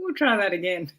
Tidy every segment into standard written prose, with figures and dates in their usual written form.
We'll try that again.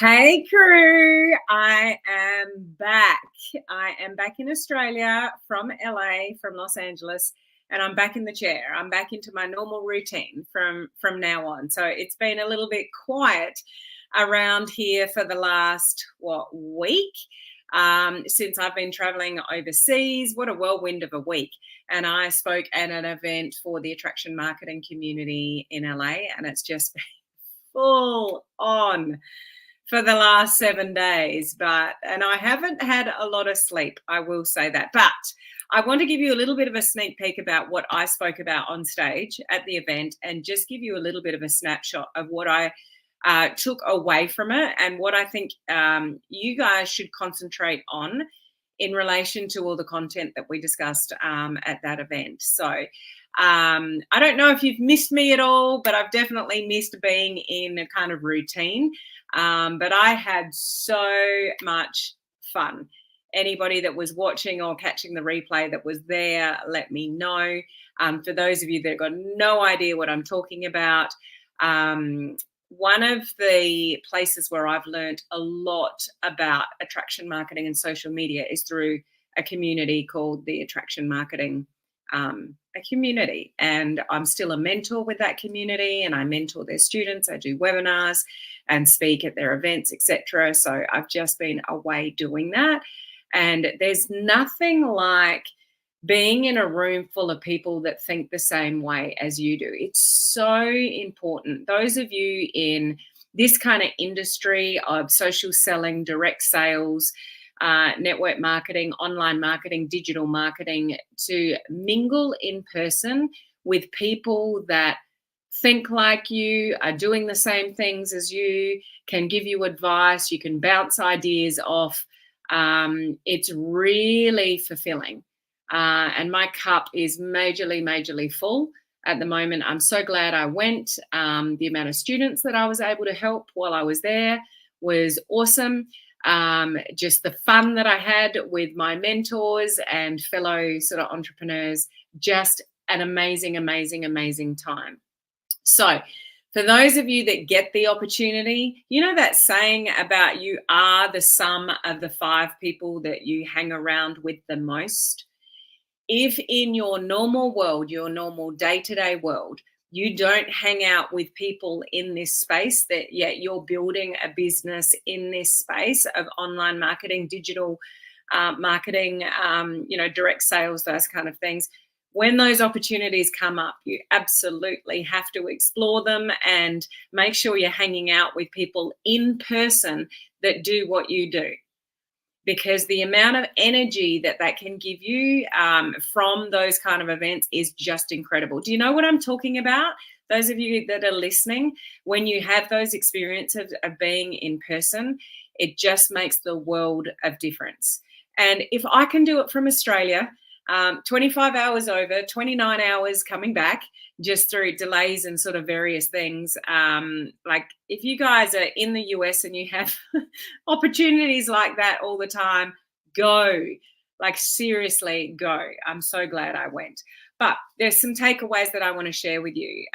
Hey crew, I am back. I am back in Australia from LA, from Los Angeles, and I'm back in the chair. I'm back into my normal routine from now on. So it's been a little bit quiet around here for the last, week? Since I've been traveling overseas. What a whirlwind of a week. And I spoke at an event for the attraction marketing community in LA, and it's just been full on for the last 7 days, and I haven't had a lot of sleep, I will say that. But I want to give you a little bit of a sneak peek about what I spoke about on stage at the event, and just give you a little bit of a snapshot of what I took away from it, and what I think you guys should concentrate on in relation to all the content that we discussed at that event. So I don't know if you've missed me at all, but I've definitely missed being in a kind of routine. But I had so much fun. Anybody that was watching or catching the replay that was there, let me know. For those of you that have got no idea what I'm talking about, one of the places where I've learned a lot about attraction marketing and social media is through a community called the Attraction Marketing a community, and I'm still a mentor with that community, and I mentor their students. I do webinars and speak at their events, etc. So I've just been away doing that, and there's nothing like being in a room full of people that think the same way as you do. It's so important. Those of you in this kind of industry of social selling, direct sales, network marketing, online marketing, digital marketing, to mingle in person with people that think like you, are doing the same things as you, can give you advice, you can bounce ideas off. It's really fulfilling. And my cup is majorly full at the moment. I'm so glad I went. The amount of students that I was able to help while I was there was awesome. Just the fun that I had with my mentors and fellow sort of entrepreneurs, just an amazing time. So for those of you that get the opportunity, you know that saying about you are the sum of the 5 people that you hang around with the most? If in your normal world, your normal day-to-day world, you don't hang out with people in this space, that yet you're building a business in this space of online marketing, digital marketing, direct sales, those kind of things. When those opportunities come up, you absolutely have to explore them and make sure you're hanging out with people in person that do what you do. Because the amount of energy that can give you from those kind of events is just incredible. Do you know what I'm talking about? Those of you that are listening, when you have those experiences of being in person, it just makes the world of difference. And if I can do it from Australia, 25 hours over, 29 hours coming back, just through delays and sort of various things. Like if you guys are in the US and you have opportunities like that all the time, go. Like seriously, go. I'm so glad I went. But there's some takeaways that I want to share with you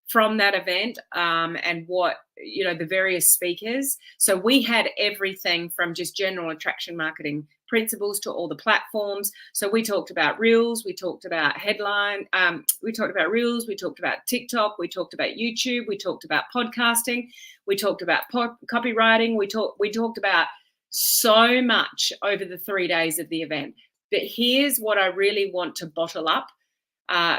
from that event, and what, the various speakers. So we had everything from just general attraction marketing principles to all the platforms. So we talked about Reels, we talked about we talked about Reels, we talked about TikTok, we talked about YouTube, we talked about podcasting, we talked about copywriting, we talked about so much over the 3 days of the event. But here's what I really want to bottle up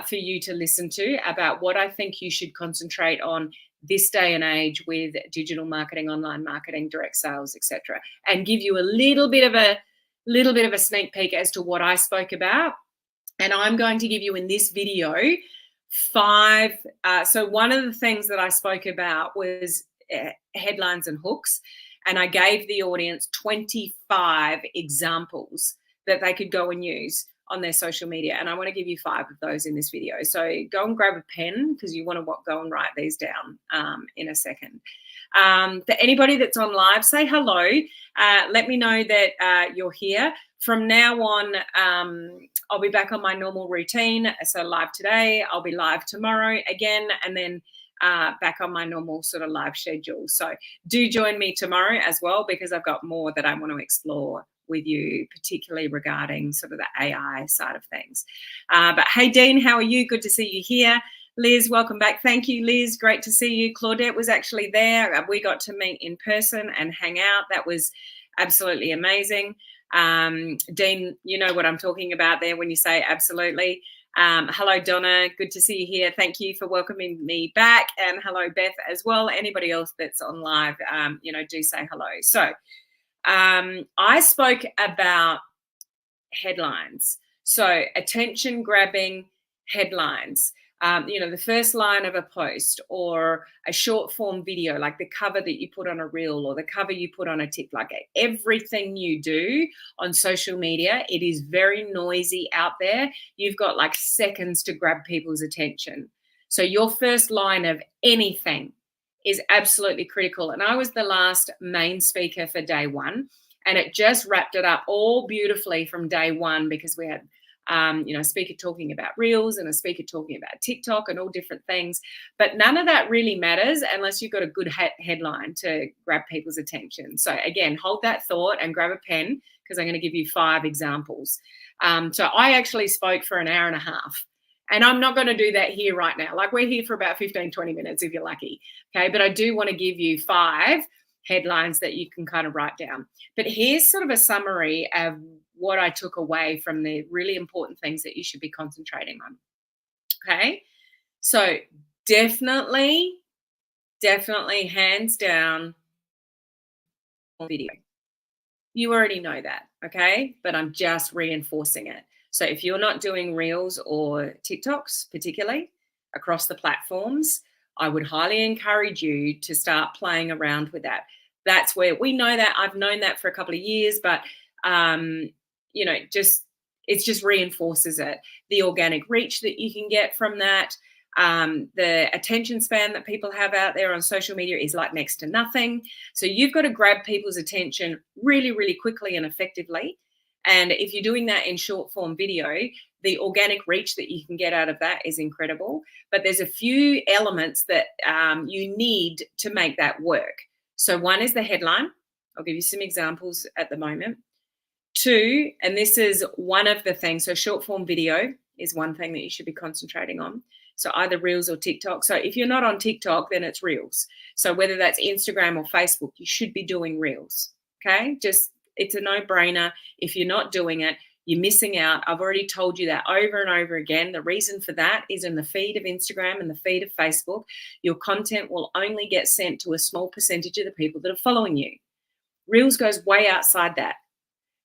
for you to listen to about what I think you should concentrate on this day and age with digital marketing, online marketing, direct sales, etc., and give you a little bit of a sneak peek as to what I spoke about And I'm going to give you in this video 5. So one of the things that I spoke about was headlines and hooks. And I gave the audience 25 examples that they could go and use on their social media. And I want to give you 5 of those in this video. So go and grab a pen because you want to go and write these down in a second. For anybody that's on live, say hello. Let me know that you're here. From now on, I'll be back on my normal routine. So live today, I'll be live tomorrow again, and then back on my normal sort of live schedule. So do join me tomorrow as well, because I've got more that I want to explore with you, particularly regarding sort of the AI side of things. But hey, Dean, how are you? Good to see you here. Liz, welcome back. Thank you, Liz. Great to see you. Claudette was actually there. We got to meet in person and hang out. That was absolutely amazing. Dean, you know what I'm talking about there when you say absolutely. Hello, Donna. Good to see you here. Thank you for welcoming me back. And hello, Beth, as well. Anybody else that's on live, do say hello. So I spoke about headlines. So attention-grabbing headlines. The first line of a post or a short form video, like the cover that you put on a reel or the cover you put on a TikTok. Everything you do on social media, it is very noisy out there. You've got like seconds to grab people's attention. So your first line of anything is absolutely critical. And I was the last main speaker for day one, and it just wrapped it up all beautifully from day one, because we had a speaker talking about reels and a speaker talking about TikTok and all different things. But none of that really matters unless you've got a good headline to grab people's attention. So again, hold that thought and grab a pen, because I'm going to give you 5 examples. So I actually spoke for an hour and a half. And I'm not going to do that here right now. Like, we're here for about 15, 20 minutes if you're lucky. Okay. But I do want to give you 5 headlines that you can kind of write down. But here's sort of a summary of what I took away from the really important things that you should be concentrating on. Okay. So definitely, hands down, video. You already know that. Okay. But I'm just reinforcing it. So if you're not doing reels or TikToks, particularly across the platforms, I would highly encourage you to start playing around with that. That's where we know that. I've known that for a couple of years, but it just reinforces it. The organic reach that you can get from that, the attention span that people have out there on social media is like next to nothing. So you've got to grab people's attention really, really quickly and effectively. And if you're doing that in short form video, the organic reach that you can get out of that is incredible. But there's a few elements that you need to make that work. So one is the headline. I'll give you some examples at the moment. 2, and this is one of the things, so short form video is one thing that you should be concentrating on. So either reels or TikTok. So if you're not on TikTok, then it's reels. So whether that's Instagram or Facebook, you should be doing reels. Okay, it's a no-brainer. If you're not doing it, you're missing out. I've already told you that over and over again. The reason for that is in the feed of Instagram and the feed of Facebook, your content will only get sent to a small percentage of the people that are following you. Reels goes way outside that.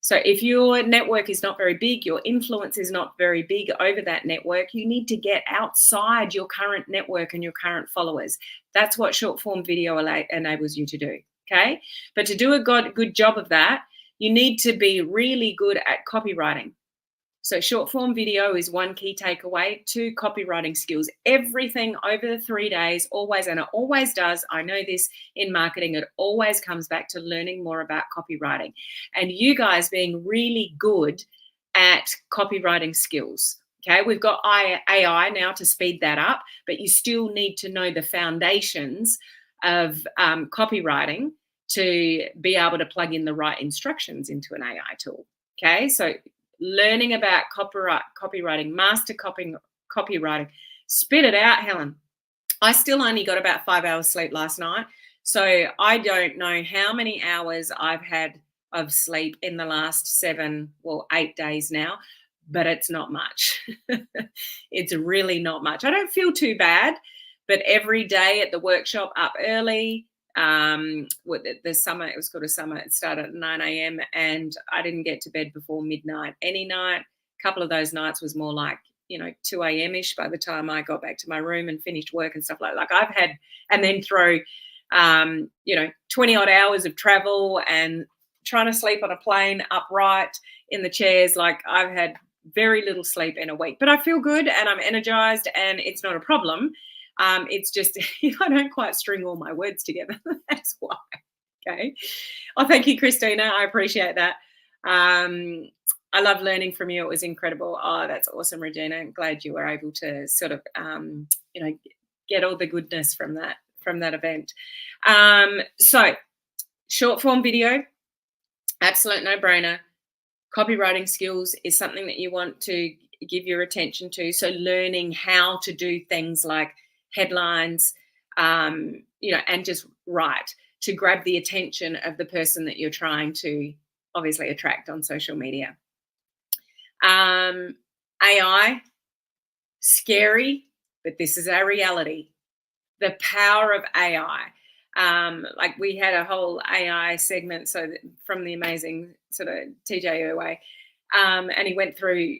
So if your network is not very big, your influence is not very big over that network, you need to get outside your current network and your current followers. That's what short form video enables you to do. Okay. But to do a good job of that, you need to be really good at copywriting. So short form video is one key takeaway. 2, copywriting skills. Everything over the 3 days, always, and it always does. I know this in marketing, it always comes back to learning more about copywriting. And you guys being really good at copywriting skills. Okay, we've got AI now to speed that up, but you still need to know the foundations of copywriting to be able to plug in the right instructions into an AI tool. Okay, so learning about copywriting, master copywriting, spit it out, Helen. I still only got about 5 hours sleep last night. So I don't know how many hours I've had of sleep in the last 8 days now, but it's not much. It's really not much. I don't feel too bad, but every day at the workshop up early, the summer, it was called a summer, it started at 9 a.m. and I didn't get to bed before midnight any night. couple of those nights was more like, 2 a.m.-ish by the time I got back to my room and finished work and stuff like I've had, and then throw 20 odd hours of travel and trying to sleep on a plane upright in the chairs. Like, I've had very little sleep in a week, but I feel good and I'm energized and it's not a problem. It's just I don't quite string all my words together. That's why. Okay. Oh, thank you, Christina. I appreciate that. I love learning from you. It was incredible. Oh, that's awesome, Regina. I'm glad you were able to sort of, get all the goodness from that event. So short form video, absolute no-brainer. Copywriting skills is something that you want to give your attention to. So learning how to do things like headlines, and just write to grab the attention of the person that you're trying to obviously attract on social media. AI, scary, but this is our reality. The power of AI. Like, we had a whole AI segment from the amazing sort of TJ Irway, and he went through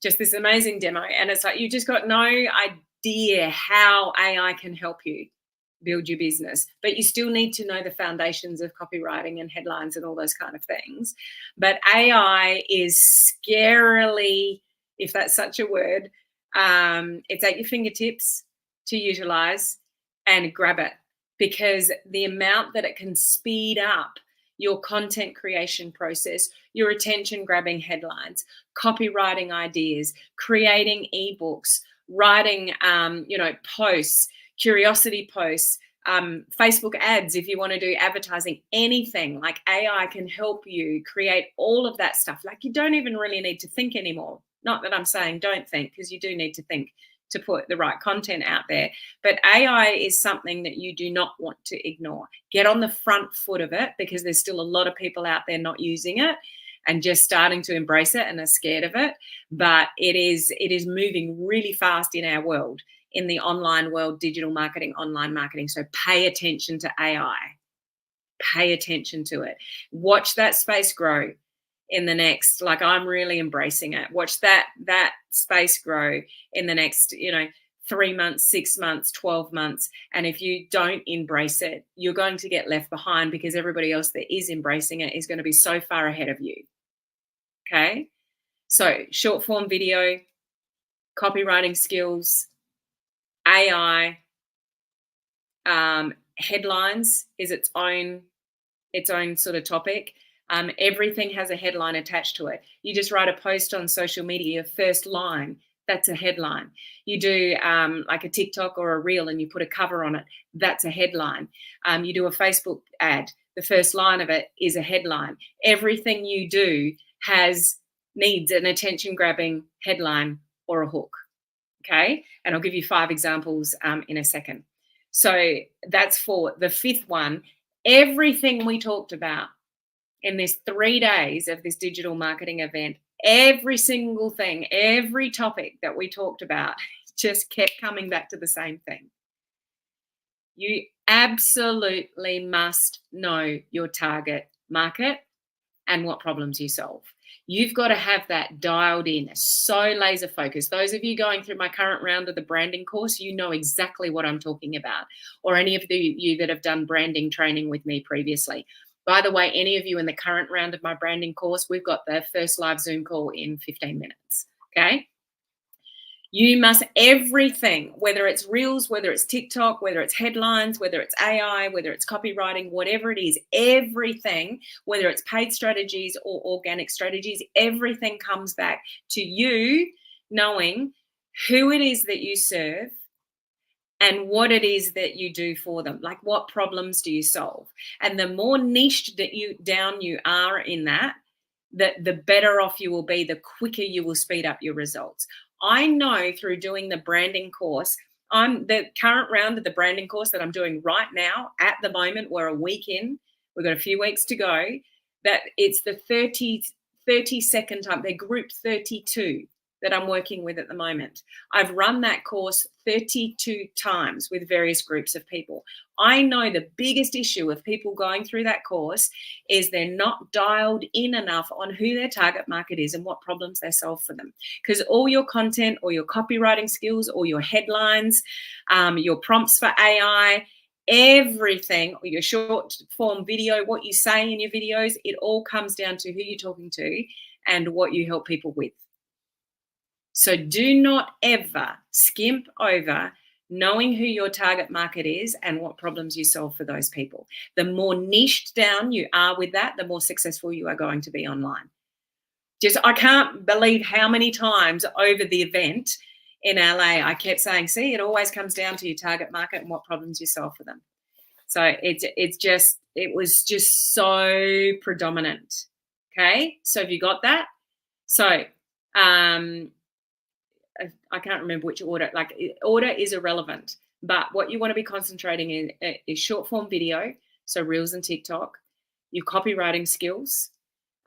just this amazing demo, and it's like, you just got no idea how AI can help you build your business, but you still need to know the foundations of copywriting and headlines and all those kind of things. But AI is scarily, if that's such a word, it's at your fingertips to utilize and grab it, because the amount that it can speed up your content creation process, your attention grabbing headlines, copywriting ideas, creating ebooks, writing posts, curiosity posts, Facebook ads, if you want to do advertising, anything. Like, AI can help you create all of that stuff. Like, you don't even really need to think anymore. Not that I'm saying don't think, because you do need to think to put the right content out there. But AI is something that you do not want to ignore. Get on the front foot of it, because there's still a lot of people out there not using it and just starting to embrace it and are scared of it. But it is moving really fast in our world, in the online world, digital marketing, online marketing. So pay attention to AI. Pay attention to it. Watch that space grow in the next, like, I'm really embracing it. Watch that space grow in the next, 3 months, 6 months, 12 months. And if you don't embrace it, you're going to get left behind, because everybody else that is embracing it is going to be so far ahead of you. Okay. So short form video, copywriting skills, AI, headlines is its own sort of topic. Everything has a headline attached to it. You just write a post on social media, your first line, that's a headline. You do like a TikTok or a reel and you put a cover on it, that's a headline. You do a Facebook ad, the first line of it is a headline. Everything you do needs an attention-grabbing headline or a hook, okay? And I'll give you 5 examples in a second. So that's 4. The 5th one, everything we talked about in this 3 days of this digital marketing event, every single thing, every topic that we talked about just kept coming back to the same thing. You absolutely must know your target market and what problems you solve. You've got to have that dialed in, so laser focused. Those of you going through my current round of the branding course, you know exactly what I'm talking about, or any of you that have done branding training with me previously. By the way, any of you in the current round of my branding course, we've got the first live Zoom call in 15 minutes, okay? You must, everything, whether it's Reels, whether it's TikTok, whether it's headlines, whether it's AI, whether it's copywriting, whatever it is, everything, whether it's paid strategies or organic strategies, everything comes back to you knowing who it is that you serve and what it is that you do for them. Like, what problems do you solve? And the more niched that you are in that, the better off you will be, the quicker you will speed up your results. I know through doing the branding course, the current round of the branding course that I'm doing right now, at the moment, we're a week in, we've got a few weeks to go, that it's the 32nd time, they're group 32. that I'm working with at the moment. I've run that course 32 times with various groups of people. I know the biggest issue of people going through that course is they're not dialed in enough on who their target market is and what problems they solve for them. Because all your content or your copywriting skills or your headlines, your prompts for AI, everything, or your short form video, what you say in your videos, it all comes down to who you're talking to and what you help people with. So do not ever skimp over knowing who your target market is and what problems you solve for those people. The more niched down you are with that, the more successful you are going to be online. I can't believe how many times over the event in LA, I kept saying, see, it always comes down to your target market and what problems you solve for them. So it was just so predominant. Okay. So have you got that? So, I can't remember which order, like order is irrelevant, but what you want to be concentrating in is short form video. So Reels and TikTok, your copywriting skills.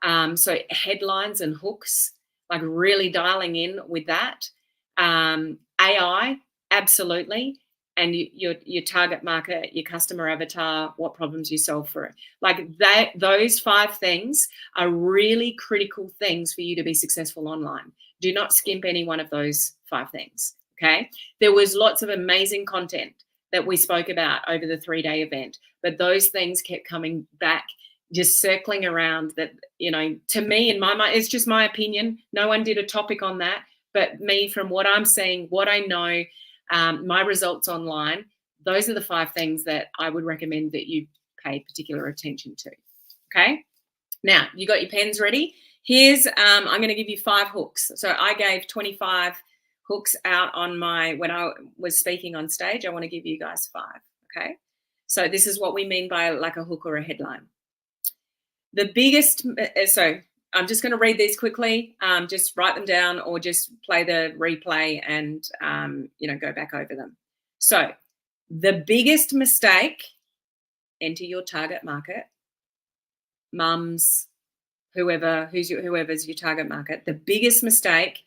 So headlines and hooks, like really dialing in with that. AI, absolutely. And your target market, your customer avatar, what problems you solve for it. Like that, those 5 things are really critical things for you to be successful online. Do not skimp any one of those 5 things, okay? There was lots of amazing content that we spoke about over the 3-day event, but those things kept coming back, just circling around that, to me, in my mind, it's just my opinion. No one did a topic on that, but me, from what I'm seeing, what I know, my results online, those are the 5 things that I would recommend that you pay particular attention to. Okay. Now you got your pens ready. Here's, I'm going to give you 5 hooks. So I gave 25 hooks out on when I was speaking on stage. I want to give you guys 5. Okay. So this is what we mean by like a hook or a headline. The biggest, so I'm just going to read these quickly. Just write them down or just play the replay and, go back over them. So the biggest mistake, enter your target market, mums, whoever's your target market. The biggest mistake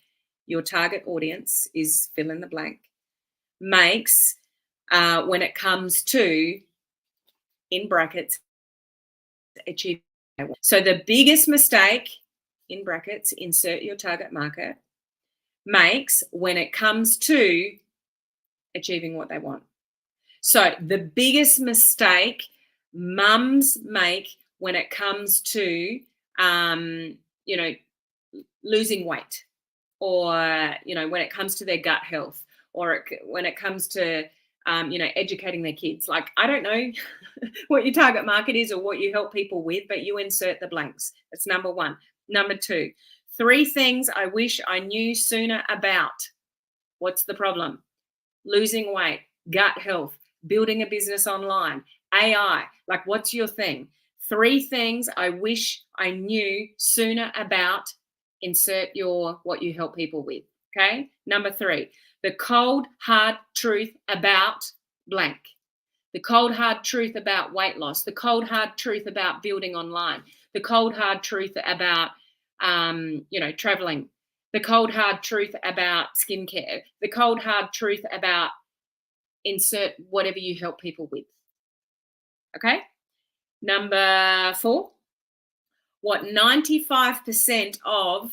your target audience is fill in the blank makes when it comes to, in brackets, achieve. So the biggest mistake, in brackets, insert your target market, makes when it comes to achieving what they want. So the biggest mistake mums make when it comes to, losing weight, or, when it comes to their gut health, or when it comes to, educating their kids. Like, I don't know what your target market is or what you help people with, but you insert the blanks. That's number 1. Number 2, 3 things I wish I knew sooner about. What's the problem? Losing weight, gut health, building a business online, AI. Like, what's your thing? 3 things I wish I knew sooner about. Insert what you help people with. Okay. Number 3, the cold, hard truth about blank. The cold, hard truth about weight loss. The cold, hard truth about building online. The cold, hard truth about, traveling. The cold, hard truth about skincare. The cold, hard truth about insert whatever you help people with. Okay. Number 4, what 95% of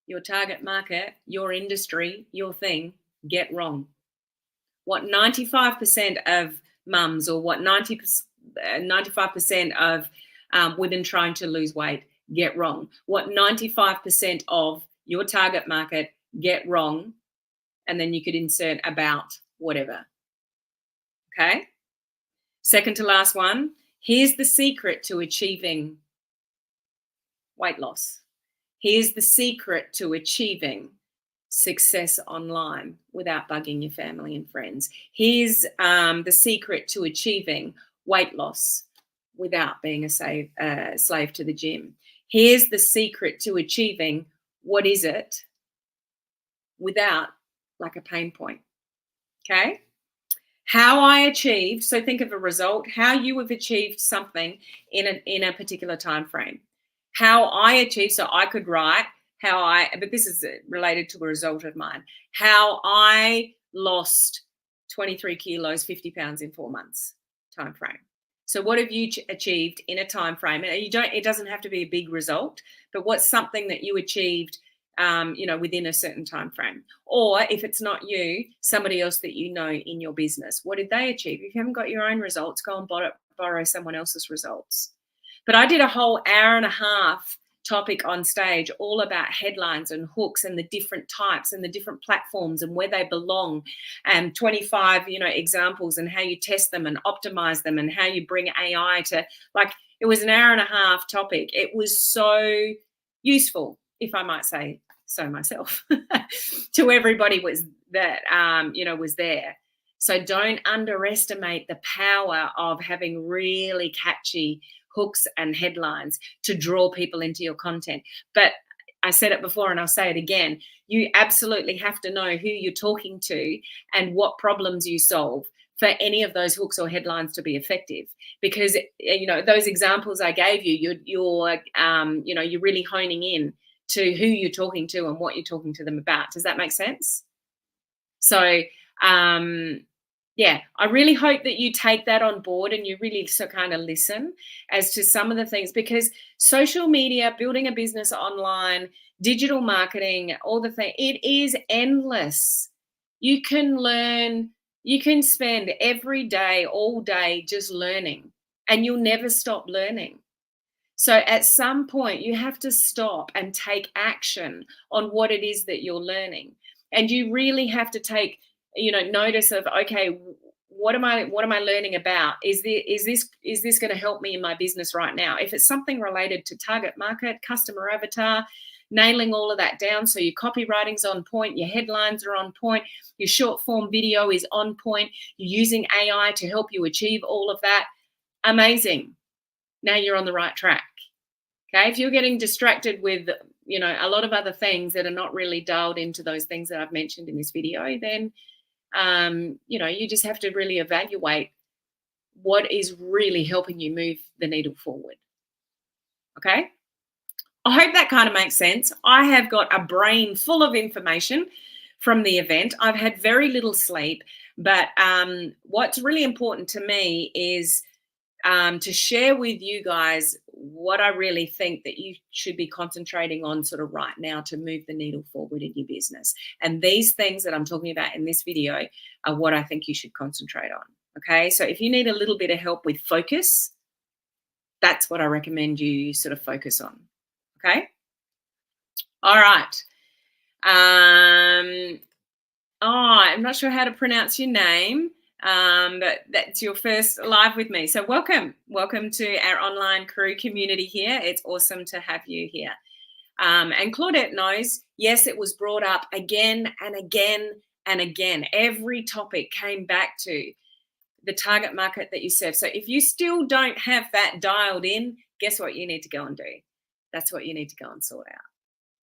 your target market, your industry, your thing get wrong. What 95% of mums, or what 95% of women trying to lose weight get wrong. What 95% of your target market get wrong, and then you could insert about whatever. Okay. Second to last one. Here's the secret to achieving weight loss. Here's the secret to achieving success online without bugging your family and friends. Here's the secret to achieving weight loss without being a slave to the gym. Here's the secret to achieving what is it without like a pain point. Okay. How I achieved, so think of a result, how you have achieved something in a particular time frame. How I achieved, so I could write but this is related to a result of mine, how I lost 23 kilos, 50 pounds in 4 months time frame. So what have you achieved in a time frame? And it doesn't have to be a big result, but what's something that you achieved within a certain time frame? Or if it's not you, somebody else that you know in your business, what did they achieve? If you haven't got your own results, go and borrow someone else's results. But I did a whole hour and a half topic on stage all about headlines and hooks and the different types and the different platforms and where they belong, and 25 examples and how you test them and optimize them and how you bring AI to, it was an hour and a half topic. It was so useful, if I might say so myself, to everybody was there. So don't underestimate the power of having really catchy hooks and headlines to draw people into your content. But I said it before and I'll say it again, you absolutely have to know who you're talking to and what problems you solve for any of those hooks or headlines to be effective. Because those examples I gave you, you're really honing in to who you're talking to and what you're talking to them about. Does that make sense? So I really hope that you take that on board and you really kind of listen as to some of the things, because social media, building a business online, digital marketing, all the things, it is endless. You can learn, you can spend every day, all day just learning, and you'll never stop learning. So at some point you have to stop and take action on what it is that you're learning. And you really have to take notice of, okay, what am I learning about? Is this going to help me in my business right now? If it's something related to target market, customer avatar, nailing all of that down so your copywriting's on point, your headlines are on point, your short form video is on point, you're using AI to help you achieve all of that, amazing. Now you're on the right track. Okay, if you're getting distracted with a lot of other things that are not really dialed into those things that I've mentioned in this video, then you just have to really evaluate what is really helping you move the needle forward. Okay, I hope that kind of makes sense. I have got a brain full of information from the event. I've had very little sleep, but what's really important to me is to share with you guys what I really think that you should be concentrating on sort of right now to move the needle forward in your business. And these things that I'm talking about in this video are what I think you should concentrate on. Okay, so if you need a little bit of help with focus, that's what I recommend you sort of focus on. Okay, all right. I'm not sure how to pronounce your name. But that's your first live with me. So welcome to our online crew community here. It's awesome to have you here. And Claudette knows, yes, it was brought up again and again and again. Every topic came back to the target market that you serve. So if you still don't have that dialed in, guess what you need to go and do? That's what you need to go and sort out.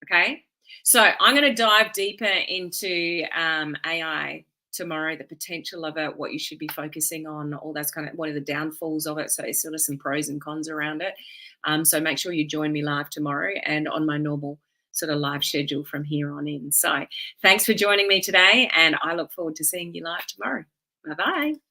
Okay. So I'm going to dive deeper into AI tomorrow, the potential of it, what you should be focusing on, all that's kind of what are the downfalls of it. So sort of some pros and cons around it. So make sure you join me live tomorrow and on my normal sort of live schedule from here on in. So thanks for joining me today, and I look forward to seeing you live tomorrow. Bye-bye.